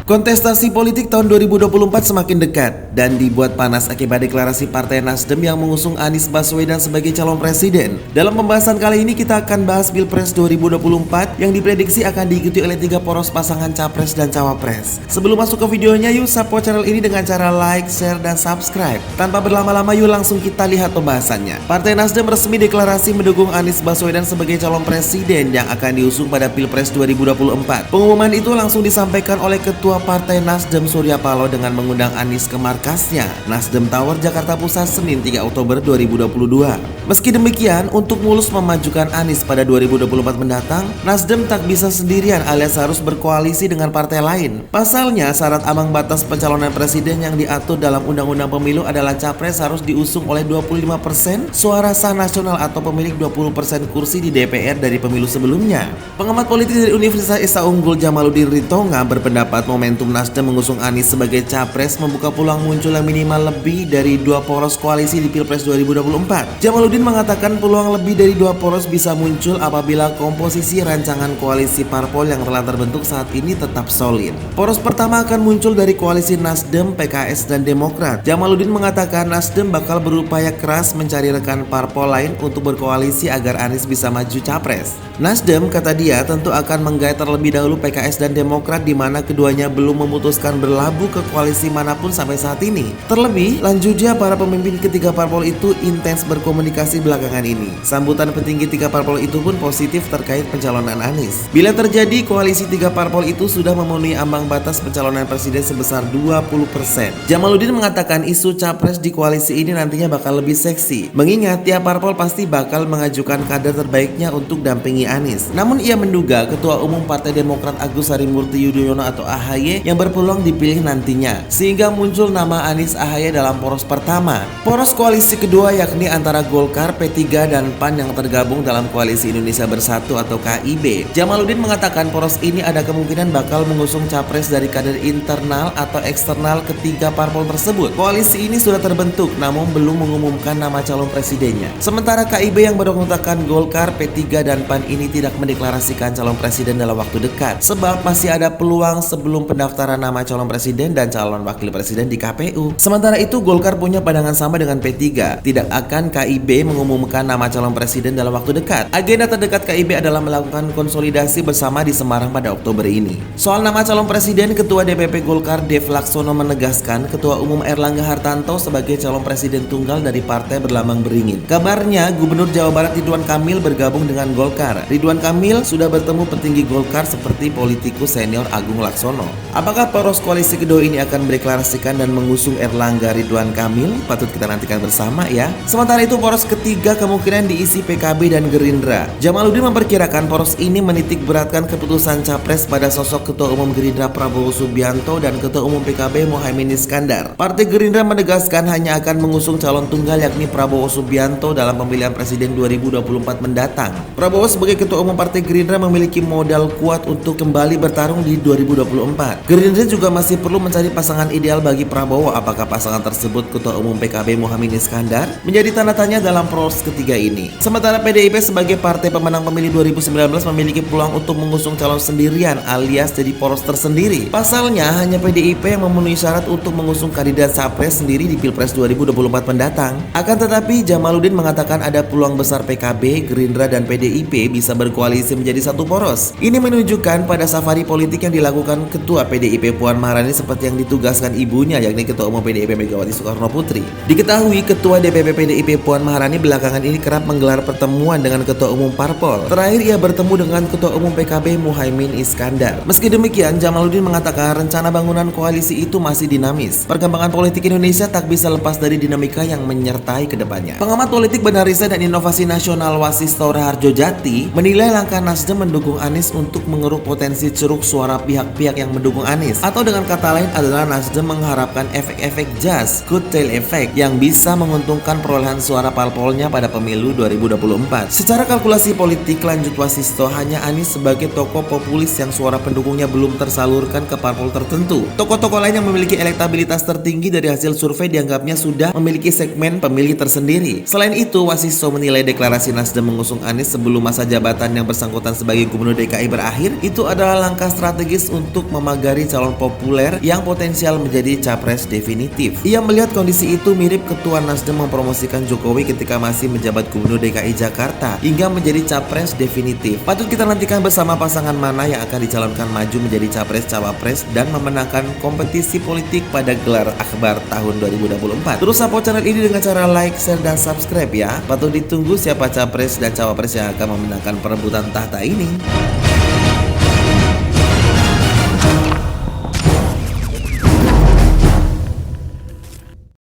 Kontestasi politik tahun 2024 semakin dekat dan dibuat panas akibat deklarasi Partai Nasdem yang mengusung Anies Baswedan sebagai calon presiden. Dalam pembahasan kali ini kita akan bahas Pilpres 2024 yang diprediksi akan diikuti oleh 3 poros pasangan Capres dan Cawapres. Sebelum masuk ke videonya, yuk support channel ini dengan cara like, share, dan subscribe. Tanpa berlama-lama, yuk langsung kita lihat pembahasannya. Partai Nasdem resmi deklarasi mendukung Anies Baswedan sebagai calon presiden yang akan diusung pada Pilpres 2024. Pengumuman itu langsung disampaikan oleh Ketua Partai Nasdem Surya Paloh dengan mengundang Anies ke markasnya Nasdem Tower Jakarta Pusat Senin 3 Oktober 2022. Meski demikian, untuk mulus memajukan Anies pada 2024 mendatang, Nasdem tak bisa sendirian alias harus berkoalisi dengan partai lain. Pasalnya, syarat ambang batas pencalonan presiden yang diatur dalam Undang-Undang Pemilu adalah capres harus diusung oleh 25% suara sah nasional atau pemilik 20% kursi di DPR dari pemilu sebelumnya. Pengamat politik dari Universitas Esa Unggul Jamaluddin Ritonga berpendapat momentum Nasdem mengusung Anies sebagai capres membuka peluang munculnya minimal lebih dari 2 poros koalisi di Pilpres 2024. Jamaluddin mengatakan peluang lebih dari 2 poros bisa muncul apabila komposisi rancangan koalisi parpol yang telah terbentuk saat ini tetap solid. Poros pertama akan muncul dari koalisi Nasdem, PKS, dan Demokrat. Jamaluddin mengatakan Nasdem bakal berupaya keras mencari rekan parpol lain untuk berkoalisi agar Anies bisa maju capres. Nasdem, kata dia, tentu akan menggait terlebih dahulu PKS dan Demokrat di mana keduanya belum memutuskan berlabuh ke koalisi manapun sampai saat ini. Terlebih, lanjutnya para pemimpin ketiga parpol itu intens berkomunikasi belakangan ini. Sambutan petinggi 3 parpol itu pun positif terkait pencalonan Anies. Bila terjadi, koalisi 3 parpol itu sudah memenuhi ambang batas pencalonan presiden sebesar 20%. Jamaluddin mengatakan isu capres di koalisi ini nantinya bakal lebih seksi. Mengingat tiap parpol pasti bakal mengajukan kader terbaiknya untuk dampingi Anies. Namun ia menduga Ketua Umum Partai Demokrat Agus Harimurti Yudhoyono atau AHY yang berpeluang dipilih nantinya, sehingga muncul nama Anies AHY dalam poros pertama. Poros koalisi kedua yakni antara Golkar, P3, dan PAN yang tergabung dalam Koalisi Indonesia Bersatu atau KIB. Jamaluddin mengatakan poros ini ada kemungkinan bakal mengusung capres dari kader internal atau eksternal ketiga parpol tersebut. Koalisi ini sudah terbentuk namun belum mengumumkan nama calon presidennya. Sementara KIB yang beranggotakan Golkar, P3, dan PAN ini tidak mendeklarasikan calon presiden dalam waktu dekat sebab masih ada peluang sebelum pendaftaran nama calon presiden dan calon wakil presiden di KPU. Sementara itu Golkar punya pandangan sama dengan P3, tidak akan KIB mengumumkan nama calon presiden dalam waktu dekat. Agenda terdekat KIB adalah melakukan konsolidasi bersama di Semarang pada Oktober ini. Soal nama calon presiden, Ketua DPP Golkar Dev Laksono menegaskan Ketua Umum Erlangga Hartanto sebagai calon presiden tunggal dari partai berlambang beringin. Kabarnya Gubernur Jawa Barat Ridwan Kamil bergabung dengan Golkar. Ridwan Kamil sudah bertemu petinggi Golkar seperti politikus senior Agung Laksono. Apakah poros koalisi kedua ini akan mendeklarasikan dan mengusung Erlangga Ridwan Kamil? Patut kita nantikan bersama ya. Sementara itu poros ketiga kemungkinan diisi PKB dan Gerindra. Jamaluddin memperkirakan poros ini menitik beratkan keputusan capres pada sosok Ketua Umum Gerindra Prabowo Subianto dan Ketua Umum PKB Muhaimin Iskandar. Partai Gerindra menegaskan hanya akan mengusung calon tunggal yakni Prabowo Subianto dalam pemilihan presiden 2024 mendatang. Prabowo sebagai Ketua Umum Partai Gerindra memiliki modal kuat untuk kembali bertarung di 2024. Gerindra juga masih perlu mencari pasangan ideal bagi Prabowo. Apakah pasangan tersebut Ketua Umum PKB Muhaimin Iskandar? Menjadi tanda tanya dalam poros ketiga ini. Sementara PDIP sebagai partai pemenang pemilu 2019 memiliki peluang untuk mengusung calon sendirian alias jadi poros tersendiri. Pasalnya hanya PDIP yang memenuhi syarat untuk mengusung kandidat capres sendiri di Pilpres 2024 mendatang. Akan tetapi Jamaluddin mengatakan ada peluang besar PKB, Gerindra, dan PDIP bisa berkoalisi menjadi satu poros. Ini menunjukkan pada safari politik yang dilakukan Ketua PDIP Puan Maharani seperti yang ditugaskan ibunya yakni Ketua Umum PDIP Megawati Soekarno Putri. Diketahui Ketua DPP PDIP Puan Maharani belakangan ini kerap menggelar pertemuan dengan Ketua Umum Parpol. Terakhir ia bertemu dengan Ketua Umum PKB Muhaimin Iskandar. Meski demikian, Jamaluddin mengatakan rencana bangunan koalisi itu masih dinamis. Perkembangan politik Indonesia tak bisa lepas dari dinamika yang menyertai kedepannya. Pengamat politik Benar Riset dan Inovasi Nasional Wasisto Raharjo Jati menilai langkah Nasdem mendukung Anies untuk mengeruk potensi ceruk suara pihak-pihak yang mendukung Anies. Atau dengan kata lain adalah Nasdem mengharapkan efek-efek jas, coattail effect yang bisa menguntungkan perolehan suara parpolnya pada pemilu 2024. Secara kalkulasi politik, lanjut Wasisto, hanya Anies sebagai tokoh populis yang suara pendukungnya belum tersalurkan ke parpol tertentu. Tokoh-tokoh lain yang memiliki elektabilitas tertinggi dari hasil survei dianggapnya sudah memiliki segmen pemilih tersendiri. Selain itu, Wasisto menilai deklarasi Nasdem mengusung Anies sebelum masa jabatan yang bersangkutan sebagai Gubernur DKI berakhir itu adalah langkah strategis untuk memagang mempagari calon populer yang potensial menjadi capres definitif. Ia melihat kondisi itu mirip Ketua Nasdem mempromosikan Jokowi ketika masih menjabat Gubernur DKI Jakarta hingga menjadi capres definitif. Patut kita nantikan bersama pasangan mana yang akan dicalonkan maju menjadi capres-cawapres dan memenangkan kompetisi politik pada gelar Akbar tahun 2024. Terus support channel ini dengan cara like, share, dan subscribe ya. Patut ditunggu siapa capres dan cawapres yang akan memenangkan perebutan tahta ini.